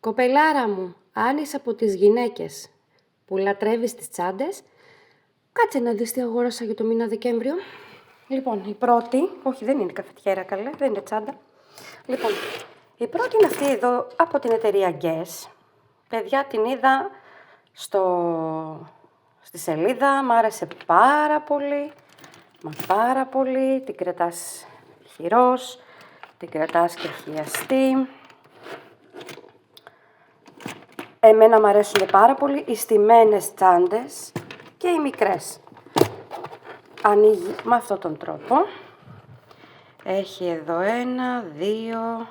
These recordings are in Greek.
Κοπελάρα μου, αν είσαι από τις γυναίκες που λατρεύεις τις τσάντες, κάτσε να δεις τι αγόρασα για το μήνα Δεκέμβριο. Λοιπόν, η πρώτη, όχι δεν είναι καφετιέρα καλέ, δεν είναι τσάντα. Λοιπόν, η πρώτη είναι αυτή εδώ από την εταιρεία Guess. Παιδιά, την είδα στη σελίδα, μ' άρεσε πάρα πολύ. Μα πάρα πολύ, την κρατάς χειρός, την κρατάς και χιαστή. Εμένα μου αρέσουν πάρα πολύ οι στημένες τσάντες και οι μικρές. Ανοίγει με αυτόν τον τρόπο. Έχει εδώ 1, 2.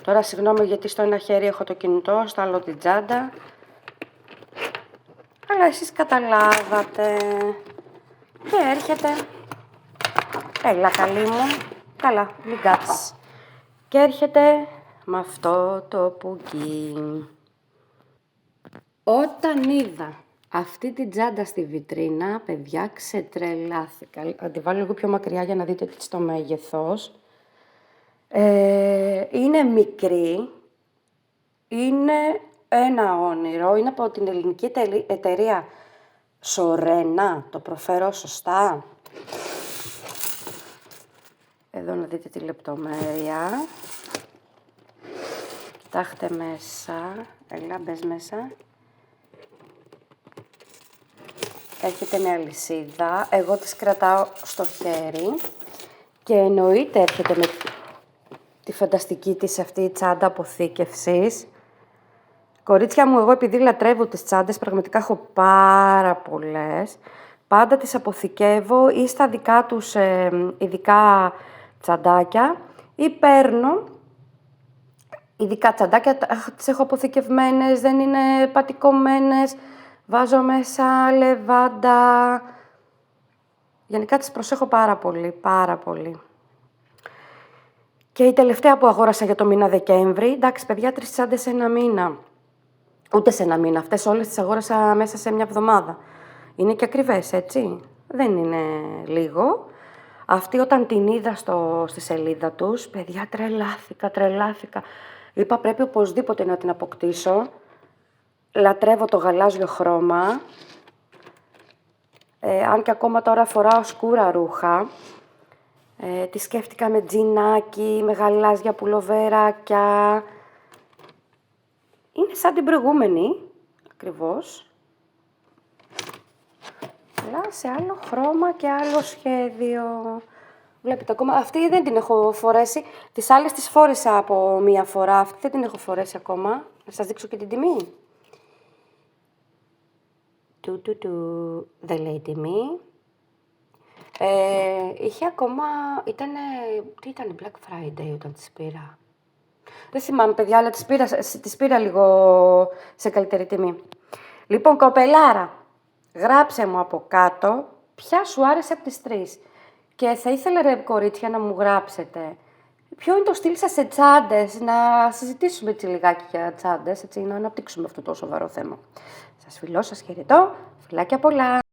Τώρα συγγνώμη γιατί στο ένα χέρι έχω το κινητό, στο άλλο την τσάντα. Αλλά εσείς καταλάβατε. Και έρχεται. Έλα καλή μου. Καλά, μην κάτσεις. Και έρχεται με αυτό το πουγγί. Όταν είδα αυτή την τσάντα στη βιτρίνα, παιδιά, ξετρελάθηκα. Θα τη βάλω λίγο πιο μακριά για να δείτε τι το μέγεθος. Είναι μικρή. Είναι ένα όνειρο. Είναι από την ελληνική εταιρεία Σορένα. Το προφέρω σωστά. Εδώ να δείτε τη λεπτομέρεια. Κοιτάξτε μέσα. Έλα, μπες μέσα. Έχετε μια αλυσίδα. Εγώ τις κρατάω στο χέρι. Και εννοείται έρχεται με τη φανταστική της αυτή η τσάντα αποθήκευσης. Κορίτσια μου, εγώ επειδή λατρεύω τις τσάντες, πραγματικά έχω πάρα πολλές. Πάντα τις αποθηκεύω ή στα δικά τους ειδικά τσαντάκια ή παίρνω ειδικά τσαντάκια, τις έχω αποθηκευμένες, δεν είναι πατικωμένες. Βάζω μέσα λεβάντα. Γενικά τις προσέχω πάρα πολύ, πάρα πολύ. Και η τελευταία που αγόρασα για το μήνα Δεκέμβρη, εντάξει παιδιά, 3 τσάντες σε ένα μήνα. Ούτε σε ένα μήνα, αυτές όλες τις αγόρασα μέσα σε μια εβδομάδα. Είναι και ακριβές, έτσι. Δεν είναι λίγο. Αυτή όταν την είδα στη σελίδα τους, παιδιά, τρελάθηκα. Είπα πρέπει οπωσδήποτε να την αποκτήσω. Λατρεύω το γαλάζιο χρώμα. Αν και ακόμα τώρα φοράω σκούρα ρούχα. Τη σκέφτηκα με τζινάκι, με γαλάζια πουλοβεράκια. Είναι σαν την προηγούμενη, ακριβώς. Αλλά σε άλλο χρώμα και άλλο σχέδιο. Βλέπετε ακόμα, αυτή δεν την έχω φορέσει. Τις άλλες τις φόρεσα από μία φορά, αυτή δεν την έχω φορέσει ακόμα. Να σας δείξω και την τιμή. Δεν λέει τιμή. Είχε ακόμα, τι ήταν, Black Friday όταν τις πήρα. Δεν θυμάμαι παιδιά, αλλά τις πήρα λίγο σε καλύτερη τιμή. Λοιπόν, κοπελάρα, γράψε μου από κάτω ποια σου άρεσε από τις 3. Και θα ήθελα ρε κορίτσια να μου γράψετε ποιο είναι το στυλ σας σε τσάντες, να συζητήσουμε έτσι λιγάκι για τσάντες, έτσι, να αναπτύξουμε αυτό το σοβαρό θέμα. Σας φιλώ, σας χαιρετώ, φιλάκια πολλά.